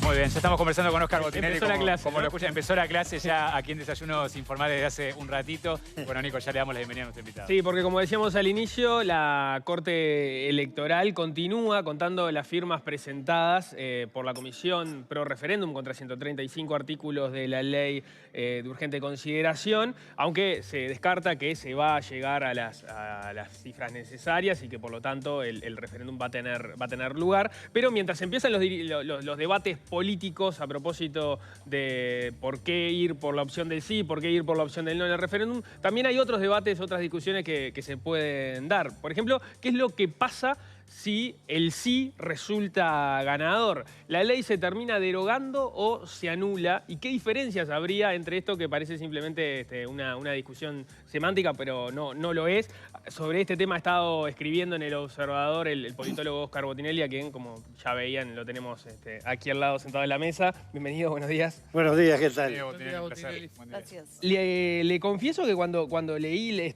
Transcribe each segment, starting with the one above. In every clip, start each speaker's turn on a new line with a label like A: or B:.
A: Muy bien, ya estamos conversando con Oscar Botinelli.
B: Empezó la clase,
A: como
B: ¿no?
A: lo escuchan, empezó la clase ya aquí en Desayunos Informales desde hace un ratito. Bueno, Nico, ya le damos la bienvenida a nuestro invitado.
B: Sí, porque como decíamos al inicio, la Corte Electoral continúa contando las firmas presentadas por la Comisión Pro Referéndum contra 135 artículos de la ley de urgente consideración, aunque se descarta que se va a llegar a las cifras necesarias y que por lo tanto el referéndum va a tener lugar. Pero mientras empiezan los debates políticos a propósito de por qué ir por la opción del sí, por qué ir por la opción del no en el referéndum, también hay otros debates, otras discusiones que se pueden dar. Por ejemplo, ¿qué es lo que pasa si el sí resulta ganador? ¿La ley se termina derogando o se anula? ¿Y qué diferencias habría entre esto que parece simplemente una discusión semántica, pero no lo es? Sobre este tema ha estado escribiendo en El Observador el politólogo Oscar Botinelli, a quien, como ya veían, lo tenemos aquí al lado sentado en la mesa. Bienvenido, buenos días.
C: Buenos días, ¿qué tal?
A: Botinelli, un placer. Buen día.
D: Gracias.
B: Le confieso que cuando leí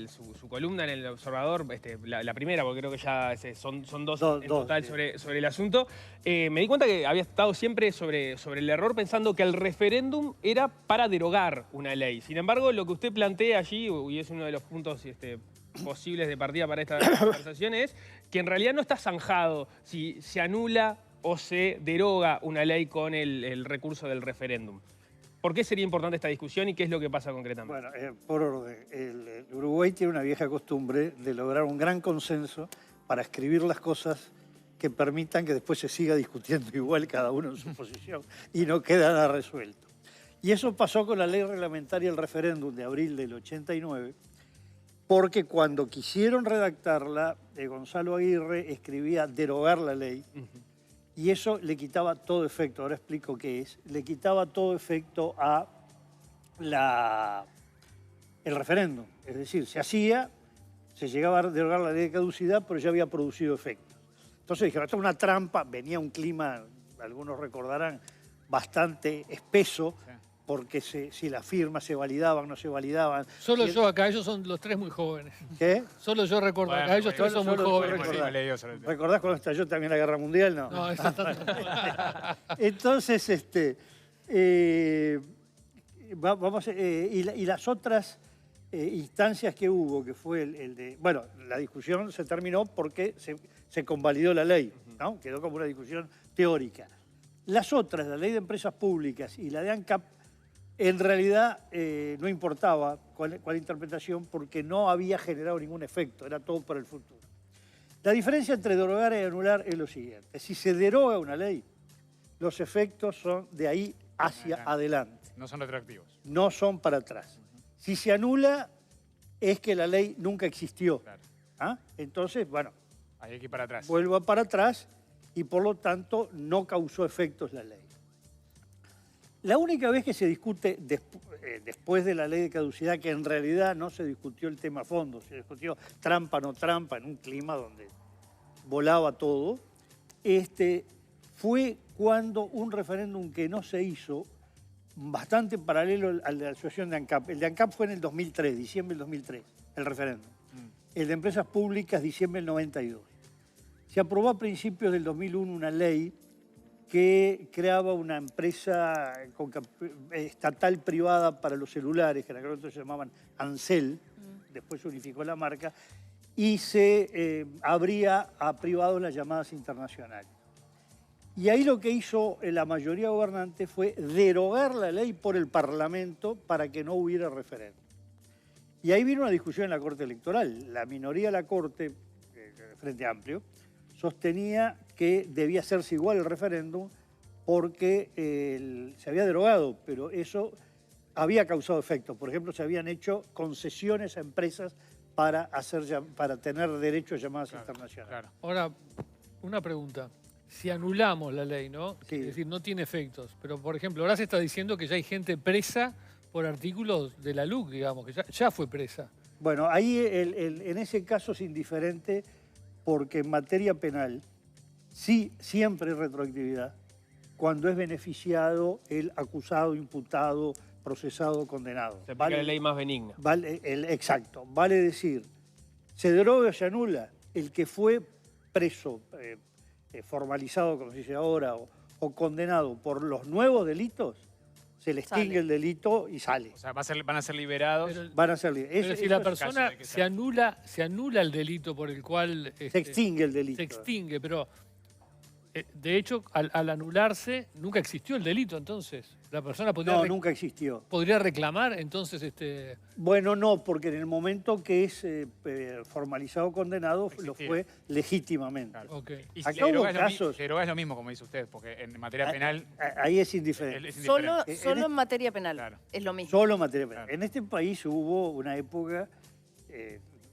B: su columna en El Observador, la primera, porque creo que ya son dos en total
C: sí.
B: sobre el asunto, me di cuenta que había estado siempre sobre el error pensando que el referéndum era para derogar una ley. Sin embargo, lo que usted plantea allí, y es uno de los puntos posibles de partida para esta conversación, es que en realidad no está zanjado si se anula o se deroga una ley con el recurso del referéndum. ¿Por qué sería importante esta discusión y qué es lo que pasa concretamente?
C: Bueno, por orden. El Uruguay tiene una vieja costumbre de lograr un gran consenso para escribir las cosas que permitan que después se siga discutiendo igual cada uno en su posición y no queda nada resuelto. Y eso pasó con la ley reglamentaria del referéndum de abril del 89, porque cuando quisieron redactarla, Gonzalo Aguirre escribía derogar la ley. Y eso le quitaba todo efecto, ahora explico qué es, le quitaba todo efecto a el referéndum. Es decir, se llegaba a derogar la ley de caducidad, pero ya había producido efectos. Entonces dijeron, esto es una trampa, venía un clima, algunos recordarán, bastante espeso, porque si las firmas se validaban, no se validaban.
E: Solo yo acá, ellos son los tres muy jóvenes.
C: ¿Qué?
E: Solo yo recuerdo acá, ellos tres son muy jóvenes.
C: ¿Recordás cuando estalló también la Guerra Mundial? No.
E: No, eso está...
C: Entonces, y las otras instancias que hubo, que fue el de... Bueno, la discusión se terminó porque se convalidó la ley, ¿no? Quedó como una discusión teórica. Las otras, la ley de empresas públicas y la de ANCAP, en realidad no importaba cuál interpretación porque no había generado ningún efecto, era todo para el futuro. La diferencia entre derogar y anular es lo siguiente. Si se deroga una ley, los efectos son de ahí hacia adelante.
A: No son retroactivos.
C: No son para atrás. Si se anula, es que la ley nunca existió.
A: Claro.
C: ¿Ah? Entonces, bueno,
A: Hay que ir para atrás.
C: vuelva para atrás y por lo tanto no causó efectos la ley. La única vez que se discute después de la ley de caducidad, que en realidad no se discutió el tema a fondo, se discutió trampa no trampa en un clima donde volaba todo, fue cuando un referéndum que no se hizo, bastante paralelo al de la asociación de ANCAP. El de ANCAP fue en el 2003, diciembre del 2003, el referéndum. El de empresas públicas, diciembre del 92. Se aprobó a principios del 2001 una ley que creaba una empresa estatal privada para los celulares, que en aquel momento se llamaban Ansel, después se unificó la marca, y se abría a privados las llamadas internacionales. Y ahí lo que hizo la mayoría gobernante fue derogar la ley por el Parlamento para que no hubiera referéndum. Y ahí vino una discusión en la Corte Electoral. La minoría de la Corte, Frente Amplio, sostenía que debía hacerse igual el referéndum porque se había derogado, pero eso había causado efectos. Por ejemplo, se habían hecho concesiones a empresas para tener derecho a llamadas internacionales.
A: Claro.
E: Ahora, una pregunta. Si anulamos la ley, ¿no?
C: Sí.
E: Es decir, no tiene efectos. Pero, por ejemplo, ahora se está diciendo que ya hay gente presa por artículos de la LUC, digamos, que ya fue presa.
C: Bueno, ahí en ese caso es indiferente porque en materia penal sí siempre hay retroactividad cuando es beneficiado el acusado, imputado, procesado, condenado.
B: Se aplica la ley más benigna.
C: Exacto. Vale decir, se deroga o se anula el que fue preso, formalizado, como se dice ahora, o condenado por los nuevos delitos, se le extingue
D: Sale.
C: el delito y sale.
A: O sea, van a ser liberados.
E: Pero,
C: Van a ser libres.
E: pero si
C: Eso
E: la
C: es-
E: persona
A: caso de que
E: se anula el delito por el cual
C: se extingue el
E: se
C: delito.
E: extingue, pero de hecho, al anularse, nunca existió el delito, entonces. La persona podría,
C: No, nunca existió.
E: podría reclamar, entonces,
C: Bueno, no, porque en el momento que es formalizado condenado, lo
A: Existía.
C: fue legítimamente.
A: Claro.
E: ok.
A: Y si
C: Acá hubo casos-
A: se deroga es lo mismo, como dice usted, porque en materia penal
C: Ahí es indiferente.
A: es
D: Solo,
A: indiferente.
D: solo en materia penal.
A: Claro.
D: Es lo mismo.
C: Solo materia penal.
A: Claro.
C: En este país hubo una época,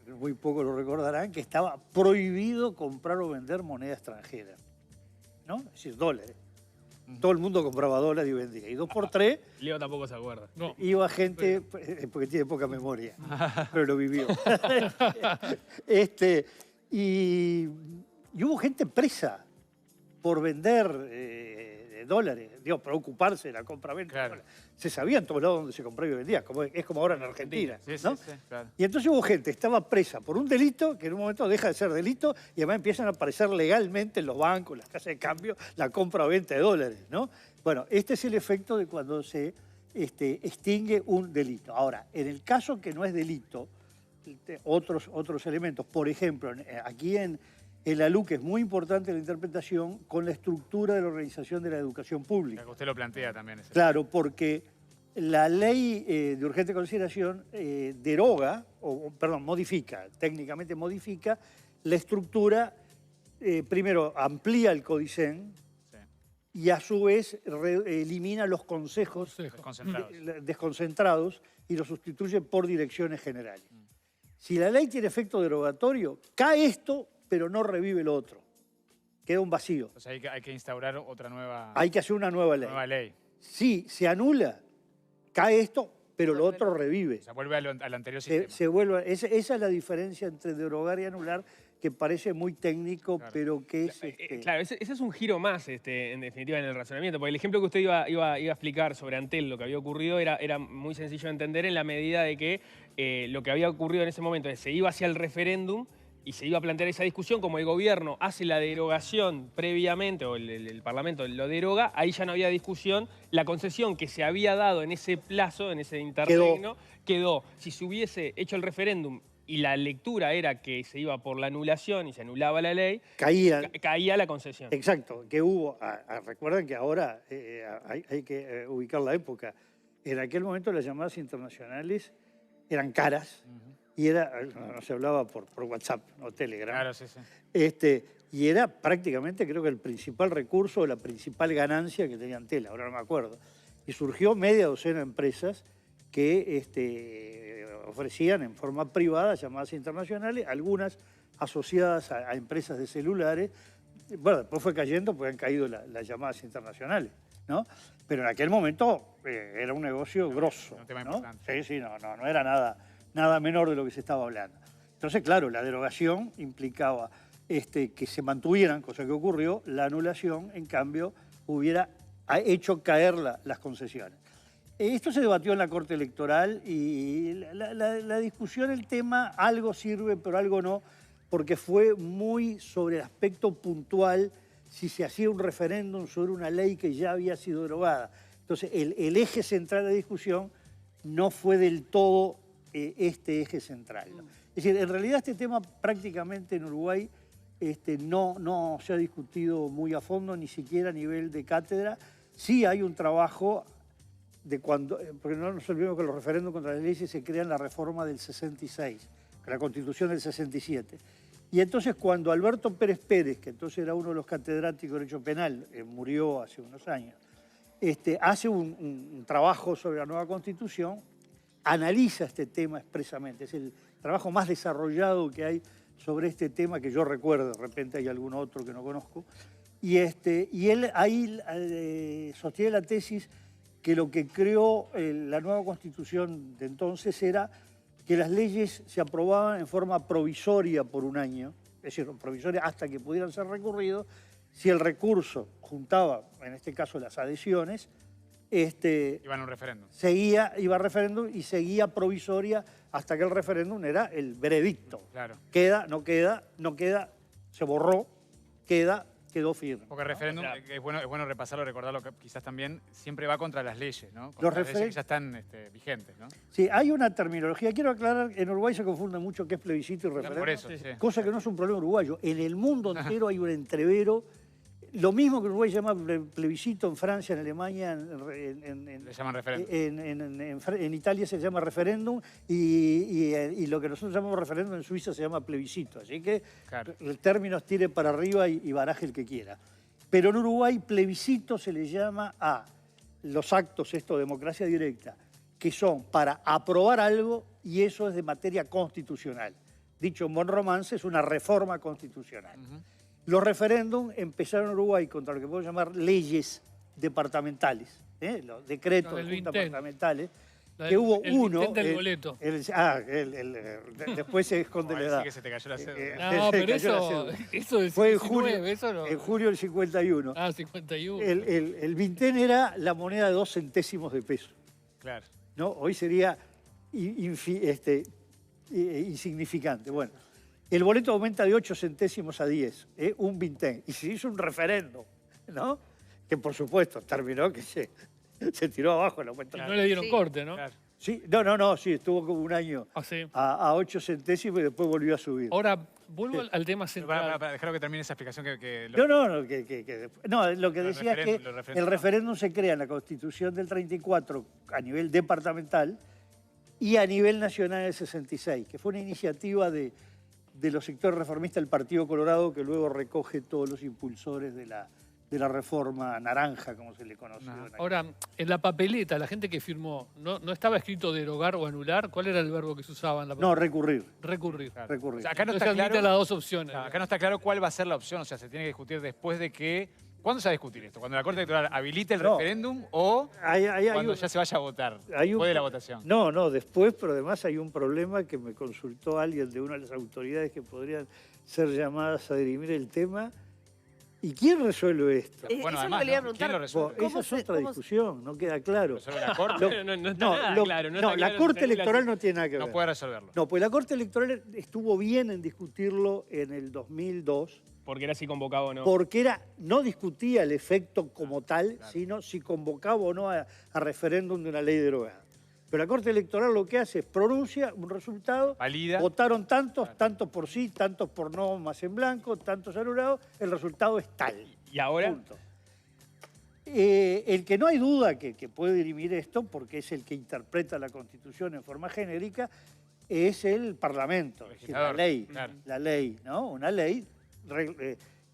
C: muy poco lo recordarán, que estaba prohibido comprar o vender moneda extranjera, ¿no? Es decir, dólares. Todo el mundo compraba dólares y vendía. Y 2x3
B: Leo tampoco se acuerda.
E: No.
C: iba gente, porque tiene poca memoria, pero lo vivió. Y hubo gente presa por vender dólares, digo, por ocuparse de la compra-venta.
A: Claro.
C: de dólares. Se sabía en todos lados dónde se compraba y vendía, es como ahora en Argentina.
A: Sí,
C: ¿no?
A: sí, claro.
C: Y entonces hubo gente que estaba presa por un delito que en un momento deja de ser delito y además empiezan a aparecer legalmente en los bancos, en las casas de cambio, la compra o venta de dólares, ¿no? Bueno, este es el efecto de cuando se extingue un delito. Ahora, en el caso que no es delito, otros elementos, por ejemplo, aquí en la LUC es muy importante la interpretación con la estructura de la organización de la educación pública.
A: Que usted lo plantea también.
C: Claro, porque la ley de urgente consideración deroga, perdón, modifica, técnicamente modifica la estructura, primero amplía el CODICEN y a su vez elimina los consejos
E: Consejo.
A: Concentrados.
C: desconcentrados y los sustituye por direcciones generales. Si la ley tiene efecto derogatorio, cae esto, pero no revive lo otro. Queda un vacío.
A: O sea, hay que instaurar otra nueva,
C: Hay que hacer una nueva ley.
A: nueva ley.
C: Si se anula, cae esto, pero lo otro revive.
A: O sea, vuelve al anterior
C: Se
A: sistema.
C: vuelve, esa es la diferencia entre derogar y anular, que parece muy técnico,
A: Claro.
C: pero que es...
B: Claro, ese es un giro más, en definitiva, en el razonamiento. Porque el ejemplo que usted iba a explicar sobre Antel, lo que había ocurrido, era muy sencillo de entender en la medida de que lo que había ocurrido en ese momento es que se iba hacia el referéndum y se iba a plantear esa discusión, como el gobierno hace la derogación previamente, o el Parlamento lo deroga, ahí ya no había discusión. La concesión que se había dado en ese plazo, en ese interregno, quedó. Si se hubiese hecho el referéndum y la lectura era que se iba por la anulación y se anulaba la ley, caía la concesión.
C: Exacto, que hubo, recuerden que ahora hay que ubicar la época. En aquel momento las llamadas internacionales eran caras y no se hablaba por WhatsApp o Telegram.
A: Claro, sí.
C: Y era prácticamente, creo que el principal recurso, la principal ganancia que tenía Antel, ahora no me acuerdo. Y surgió media docena de empresas que ofrecían en forma privada llamadas internacionales, algunas asociadas a empresas de celulares. Bueno, después fue cayendo porque han caído las llamadas internacionales, ¿no? Pero en aquel momento era un negocio grosso.
A: Un tema
C: ¿no?
A: importante.
C: Sí, no era nada menor de lo que se estaba hablando. Entonces, claro, la derogación implicaba que se mantuvieran, cosa que ocurrió, la anulación, en cambio, hubiera hecho caer las concesiones. Esto se debatió en la Corte Electoral y la discusión, el tema, algo sirve, pero algo no, porque fue muy sobre el aspecto puntual si se hacía un referéndum sobre una ley que ya había sido derogada. Entonces, el eje central de la discusión no fue del todo este eje central, ¿no? Es decir, en realidad este tema prácticamente en Uruguay no se ha discutido muy a fondo, ni siquiera a nivel de cátedra. Sí hay un trabajo de cuando, porque no nos olvidemos que los referéndums contra las leyes se crean en la reforma del 66, la Constitución del 67. Y entonces cuando Alberto Pérez Pérez, que entonces era uno de los catedráticos de Derecho Penal, murió hace unos años, hace un trabajo sobre la nueva Constitución, analiza este tema expresamente. Es el trabajo más desarrollado que hay sobre este tema que yo recuerdo, de repente hay algún otro que no conozco. Y él ahí sostiene la tesis que lo que creó la nueva Constitución de entonces era que las leyes se aprobaban en forma provisoria por un año, es decir, provisoria hasta que pudieran ser recurridos. Si el recurso juntaba, en este caso, las adhesiones,
A: Iban a un referéndum.
C: iba a referéndum y seguía provisoria hasta que el referéndum era el veredicto.
A: Claro.
C: Queda, no queda, no queda, se borró, queda quedó firme.
A: Porque el referéndum,
B: Claro.
A: es bueno repasarlo, recordarlo, que quizás también siempre va contra las leyes, ¿no?
C: Los
A: Contra las leyes que ya están vigentes, ¿no?
C: Sí, hay una terminología. Quiero aclarar, en Uruguay se confunde mucho qué es plebiscito y referéndum.
A: Por eso, sí.
C: Cosa que no es un problema uruguayo. En el mundo entero hay un entrevero. Lo mismo que en Uruguay se llama plebiscito, en Francia, en Alemania,
A: Le llaman referéndum.
C: en Italia se llama referéndum y lo que nosotros llamamos referéndum en Suiza se llama plebiscito. Así que
A: Claro.
C: el término tire para arriba y baraje el que quiera. Pero en Uruguay plebiscito se le llama a los actos, esto, democracia directa, que son para aprobar algo y eso es de materia constitucional. Dicho en buen romance, es una reforma constitucional. Los referéndums empezaron en Uruguay contra lo que podemos llamar leyes departamentales, los decretos
E: La
C: de
E: del
C: juntas
E: Vintén.
C: departamentales,
E: La
C: que
E: del-
C: hubo
E: el
C: uno...
E: Vintén del boleto.
C: después se esconde la
A: Ahí
C: edad.
A: sí que se te cayó la cédula.
E: No,
C: se
E: pero
C: cayó la
E: eso,
C: cédula.
E: eso es
C: Fue en
E: 19,
C: julio,
E: eso no.
C: en julio del 51.
E: Ah, 51.
C: El Vintén era la moneda de 2 centésimos de peso,
A: Claro.
C: ¿no? Hoy sería insignificante. Bueno, el boleto aumenta de 8 centésimos a 10, un Vintén. Y se hizo un referéndum, ¿no? Que por supuesto terminó que se tiró abajo la
E: Y
C: cuenta.
E: no le dieron
D: Sí.
E: corte, ¿no?
A: Claro.
C: Sí, no, sí, estuvo como un año
E: Ah, sí.
C: a 8 centésimos y después volvió a subir.
E: Ahora, vuelvo
C: Sí.
E: al tema
A: Pero
E: central.
A: para dejar que termine esa explicación que
C: No, lo que
A: Los
C: decía es que
A: los referéndum.
C: el referéndum se crea en la Constitución del 34 a nivel departamental y a nivel nacional en el 66, que fue una iniciativa de los sectores reformistas del Partido Colorado que luego recoge todos los impulsores de la reforma naranja, como se le conoció.
A: Ajá.
C: en aquel-
E: Ahora, en la papeleta, la gente que firmó, ¿no estaba escrito derogar o anular? ¿Cuál era el verbo que se usaba en la papeleta?
C: No, recurrir.
E: Recurrir.
A: Claro.
C: Recurrir.
A: O sea, acá no
E: Entonces
A: está
E: admite
A: claro.
E: las dos opciones.
A: Claro, acá no está claro cuál va a ser la opción, o sea, se tiene que discutir después de que... ¿Cuándo se va a discutir esto? ¿Cuando la Corte Electoral habilite el
C: No.
A: referéndum o
C: Hay
A: cuando
C: un-
A: ya se vaya a votar?
C: hay un-
A: Después de la votación.
C: No, después, pero además hay un problema que me consultó alguien de una de las autoridades que podrían ser llamadas a dirimir el tema. ¿Y quién resuelve esto?
D: Eso es lo que le iba a preguntar.
A: ¿quién lo resuelve?
D: ¿Cómo
C: Esa es
D: se-
C: otra
D: cómo
C: discusión, no queda claro.
A: ¿Lo resuelve la Corte?
C: Lo-
B: No está
C: No,
B: nada
C: lo-
B: claro.
C: no,
B: está
C: la
B: claro
C: Corte
B: en
C: Electoral no tiene nada que ver.
A: No puede resolverlo.
C: No, pues la Corte Electoral estuvo bien en discutirlo en el 2002,
B: Porque era si convocado o no.
C: porque no discutía el efecto como tal, sino si convocaba o no a referéndum de una ley derogada. Pero la Corte Electoral lo que hace es pronuncia un resultado,
A: Valida.
C: votaron tantos por sí, tantos por no, más en blanco, tantos anulados, el resultado es tal.
B: ¿Y ahora?
C: Punto. El que no hay duda que puede dirimir esto, porque es el que interpreta la Constitución en forma genérica, es el Parlamento, es decir, la
A: Legislador,
C: ley.
A: claro.
C: La ley, ¿no? Una ley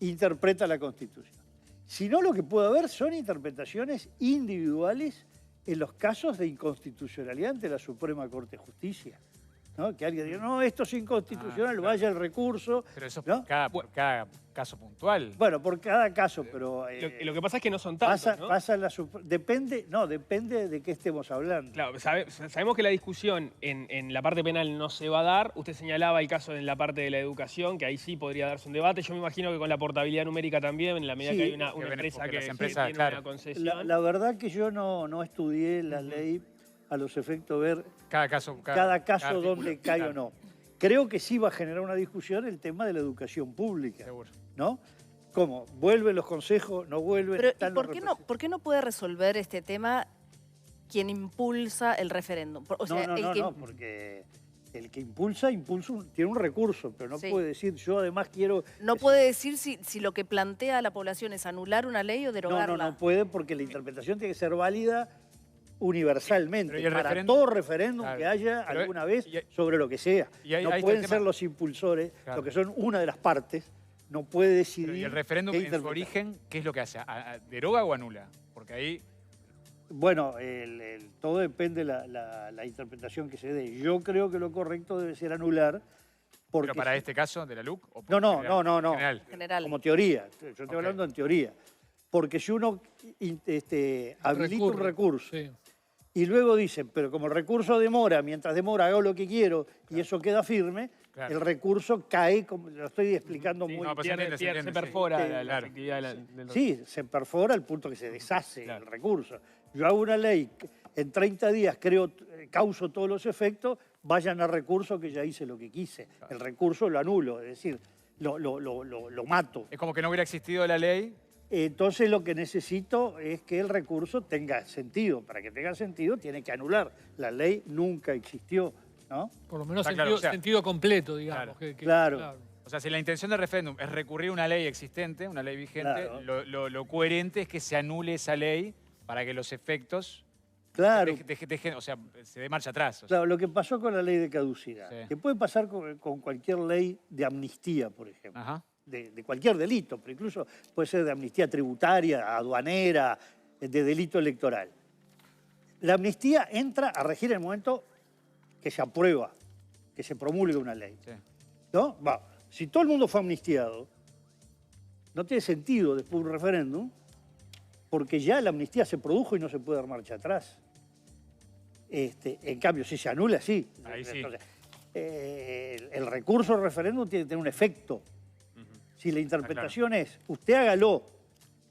C: interpreta la Constitución. Si no, lo que puede haber son interpretaciones individuales en los casos de inconstitucionalidad ante la Suprema Corte de Justicia, ¿no? Que alguien diga, no, esto es inconstitucional,
A: claro.
C: vaya el recurso.
A: Pero eso es
C: ¿no?
A: por cada caso puntual.
C: Bueno, por cada caso, pero...
B: Lo que pasa es que no son tantos, ¿no?
C: Depende de qué estemos hablando.
B: Claro, sabemos que la discusión en la parte penal no se va a dar. Usted señalaba el caso en la parte de la educación, que ahí sí podría darse un debate. Yo me imagino que con la portabilidad numérica también, en la medida
C: Sí,
B: que hay una
A: porque
B: empresa
A: las
B: que
A: empresas,
B: tiene
A: claro.
B: una concesión.
C: La verdad que yo no estudié la ley a los efectos de ver
A: Cada caso.
C: cada caso
A: artículo.
C: donde cae
A: Claro,
C: o no. Creo que sí va a generar una discusión el tema de la educación pública,
A: Seguro.
C: ¿no? ¿Cómo? ¿Vuelven los consejos? ¿No vuelven?
D: Pero, ¿y
C: ¿Están los
D: por qué no puede resolver este tema quien impulsa el referéndum? O sea, el que-
C: No, porque el que impulsa tiene un recurso, pero no
D: Sí.
C: puede decir yo además quiero...
D: no puede decir si lo que plantea a la población es anular una ley o derogarla.
C: No puede porque la interpretación tiene que ser válida universalmente
A: Pero ¿y el
C: para
A: referéndum?
C: todo referéndum
A: Claro.
C: que haya
A: Pero,
C: alguna vez
A: y-
C: sobre lo que sea.
A: y ahí
C: No
A: está el
C: pueden
A: tema.
C: ser los impulsores,
A: Claro.
C: lo que son una de las partes, no puede decidir.
A: Pero, ¿y el referéndum
C: qué
A: en su
C: interpretar.
A: origen qué es lo que hace? ¿Deroga o anula? Porque ahí...
C: Bueno, todo depende de la interpretación que se dé. Yo creo que lo correcto debe ser anular. Porque
A: ¿Pero para
C: si-
A: este caso de la LUC? O
C: No, no,
A: general?
C: no.
A: General.
D: General.
C: Como teoría. Yo estoy
A: Ok.
C: hablando en teoría. Porque si uno habilita un
E: Recurre.
C: recurso
E: Sí.
C: y luego dicen, pero como el recurso demora, mientras demora hago lo que quiero y eso queda firme,
A: Claro.
C: el recurso cae, como lo estoy explicando
B: Sí,
C: muy
A: no, pues
C: bien.
A: se entiende, se
B: se
A: entiende, sí.
B: perfora
C: Sí,
B: la
A: claro.
B: actividad del
C: Sí, se perfora al punto que se deshace
B: Claro.
C: el recurso. Yo hago una ley, en 30 días causo todos los efectos, vayan al recurso que ya hice lo que quise. El recurso lo anulo, es decir, lo mato.
A: Es como que no hubiera existido la ley.
C: Entonces lo que necesito es que el recurso tenga sentido. Para que tenga sentido tiene que anular. La ley nunca existió, ¿no?
E: Por lo menos
A: Está
E: sentido,
A: claro, o sea,
E: sentido completo, digamos.
A: claro.
C: Claro.
A: O sea, si la intención del referéndum es recurrir a una ley existente, una ley vigente,
C: Claro.
A: lo coherente es que se anule esa ley para que los efectos
C: Claro.
A: o sea, se dé marcha atrás. O sea.
C: Claro, lo que pasó con la ley de caducidad,
A: Sí.
C: que puede pasar con cualquier ley de amnistía, por ejemplo,
A: Ajá.
C: de cualquier delito, pero incluso puede ser de amnistía tributaria, aduanera, de delito electoral. La amnistía entra a regir en el momento que se aprueba, que se promulga una ley.
A: Sí.
C: ¿No? Si todo el mundo fue amnistiado, no tiene sentido después de un referéndum, porque ya la amnistía se produjo y no se puede dar marcha atrás. En cambio, si se anula, sí.
A: Ahí sí.
C: Entonces, el recurso al referéndum tiene que tener un efecto. Si la interpretación es, usted hágalo,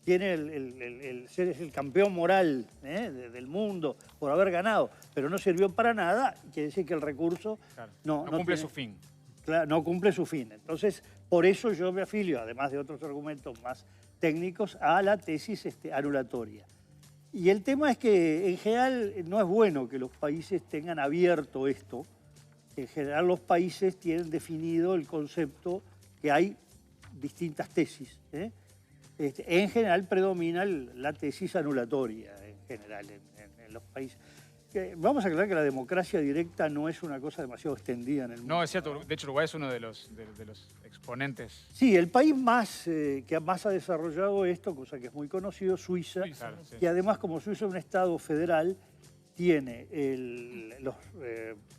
C: tiene es el campeón moral del mundo por haber ganado, pero no sirvió para nada, quiere decir que el recurso
A: Claro.
C: no
A: cumple
C: tiene-
A: su fin.
C: Claro, no cumple su fin. Entonces, por eso yo me afilio, además de otros argumentos más técnicos, a la tesis anulatoria. Y el tema es que, en general, no es bueno que los países tengan abierto esto. En general, los países tienen definido el concepto que hay distintas tesis. En general, predomina la tesis anulatoria, en general, en los países. Vamos a aclarar que la democracia directa no es una cosa demasiado extendida en el mundo.
A: No, es cierto. De hecho, Uruguay es uno de los exponentes.
C: Sí, el país que más ha desarrollado esto, cosa que es muy conocido, Suiza,
A: Claro, sí.
C: y además como Suiza es un estado federal, tiene los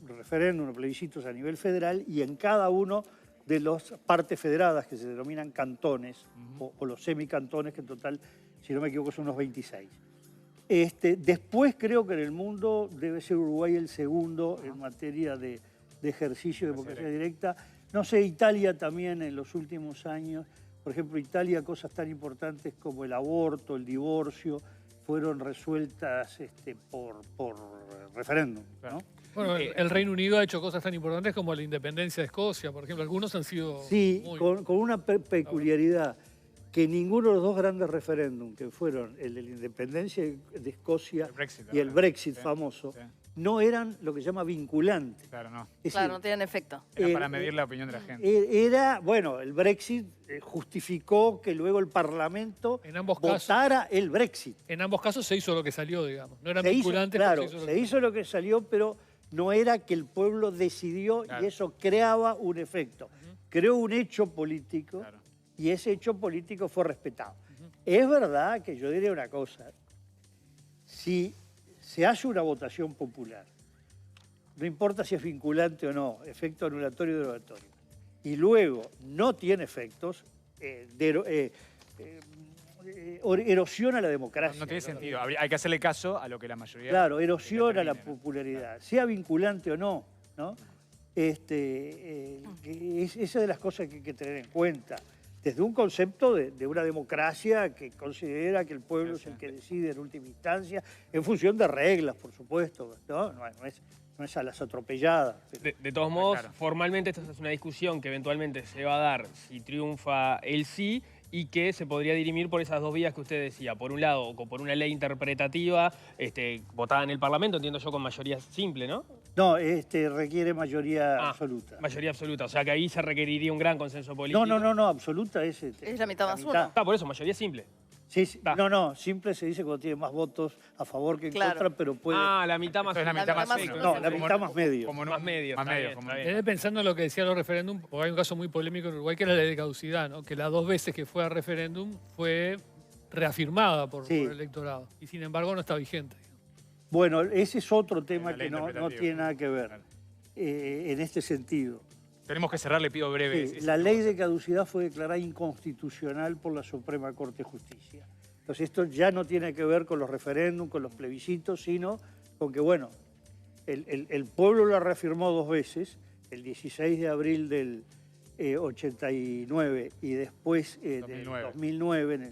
C: referéndums, los plebiscitos a nivel federal y en cada uno de las partes federadas que se denominan cantones o los semicantones, que en total, si no me equivoco, son unos 26. Después creo que en el mundo debe ser Uruguay el segundo en materia de ejercicio de democracia directa. No sé, Italia también en los últimos años. Por ejemplo, Italia, cosas tan importantes como el aborto, el divorcio, fueron resueltas por referéndum, ¿no?
E: Bueno, el Reino Unido ha hecho cosas tan importantes como la independencia de Escocia, por ejemplo. Algunos han sido
C: Sí,
E: muy...
C: con una peculiaridad, que ninguno de los dos grandes referéndums, que fueron el de la independencia de Escocia
A: El Brexit,
C: y el
A: ¿verdad?
C: Brexit
A: Sí,
C: famoso,
A: sí.
C: no eran lo que se llama vinculantes.
A: Claro, no.
C: Es
D: Claro,
C: decir,
D: no tienen efecto.
A: Era para medir la opinión de la gente.
C: el Brexit justificó que luego el Parlamento
E: En ambos casos.
C: votara el Brexit.
E: En ambos casos se hizo lo que salió, digamos. No eran
C: Se hizo,
E: vinculantes,
C: claro,
E: pero
C: se hizo lo que salió, pero no era que el pueblo decidió
A: Claro.
C: y eso creaba un efecto. Creó un hecho político
A: Claro.
C: y ese hecho político fue respetado. Es verdad que yo diría una cosa, si se hace una votación popular, no importa si es vinculante o no, efecto anulatorio o derogatorio, y luego no tiene efectos, erosiona la democracia.
A: No tiene sentido. Hay que hacerle caso a lo que la mayoría...
C: Claro, erosiona la
A: determine, ¿no?
C: popularidad, sea vinculante o no, ¿no? Esa de las cosas que hay que tener en cuenta. Desde un concepto de una democracia que considera que el pueblo es el que decide en última instancia, en función de reglas, por supuesto, ¿no? No es a las atropelladas. Pero...
B: De todos modos,
A: Claro.
B: formalmente esta es una discusión que eventualmente se va a dar si triunfa el sí y que se podría dirimir por esas dos vías que usted decía. Por un lado, o por una ley interpretativa votada en el Parlamento, entiendo yo, con mayoría simple, ¿no?
C: No, requiere mayoría absoluta.
B: Mayoría absoluta, o sea que ahí se requeriría un gran consenso político.
C: No, absoluta es...
D: Es la mitad más uno.
B: Por eso, mayoría simple.
C: Sí, sí.
B: Ta.
C: No, simple se dice cuando tiene más votos a favor que en
D: Claro.
C: contra, pero puede...
B: La mitad más
A: Esto es la mitad más
D: más
A: uno.
D: uno.
C: No, la mitad más medio.
A: Como
B: Más medio,
A: Más
B: está
A: medio.
B: bien,
A: como-
B: está bien.
E: Quedé pensando en lo que decían los referéndums, porque hay un caso muy polémico en Uruguay que era la ley de caducidad, ¿no? Que las dos veces que fue a referéndum fue reafirmada por
C: Sí.
E: el electorado y sin embargo no está vigente.
C: Bueno, ese es otro tema
A: La ley
C: que no
A: interpretativa.
C: tiene nada que ver
A: Claro.
C: en este sentido.
A: Tenemos que cerrar, le pido breve.
C: Sí, la ley de caducidad fue declarada inconstitucional por la Suprema Corte de Justicia. Entonces esto ya no tiene que ver con los referéndums, con los plebiscitos, sino con que, bueno, el pueblo la reafirmó dos veces, el 16 de abril del 89 y después del
A: 2009.
C: 2009,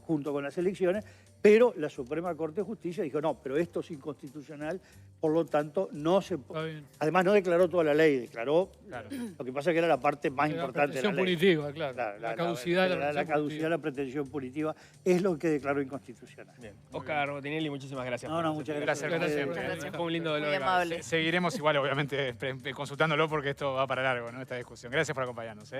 C: junto con las elecciones, Pero la Suprema Corte de Justicia dijo, no, pero esto es inconstitucional, por lo tanto no se...
E: Está bien.
C: Además no declaró toda la ley, declaró
A: Claro.
C: lo que pasa que era la parte más
E: La
C: importante de la
E: pretensión
C: ley.
E: punitiva, claro.
C: Claro,
E: La caducidad de la
C: la
E: pretensión
C: caducidad de
E: punitiva.
C: la pretensión punitiva es lo que declaró inconstitucional.
B: Bien. Oscar Botinelli, muchísimas gracias.
C: No,
B: por
C: no,
B: esta
C: muchas
A: Gracias,
C: gracias.
A: gracias.
D: Muchas gracias.
B: Fue un lindo dolor
D: Muy
B: de cabeza.
D: amable.
A: Seguiremos igual, obviamente, consultándolo porque esto va para largo, ¿no? Esta discusión. Gracias por acompañarnos.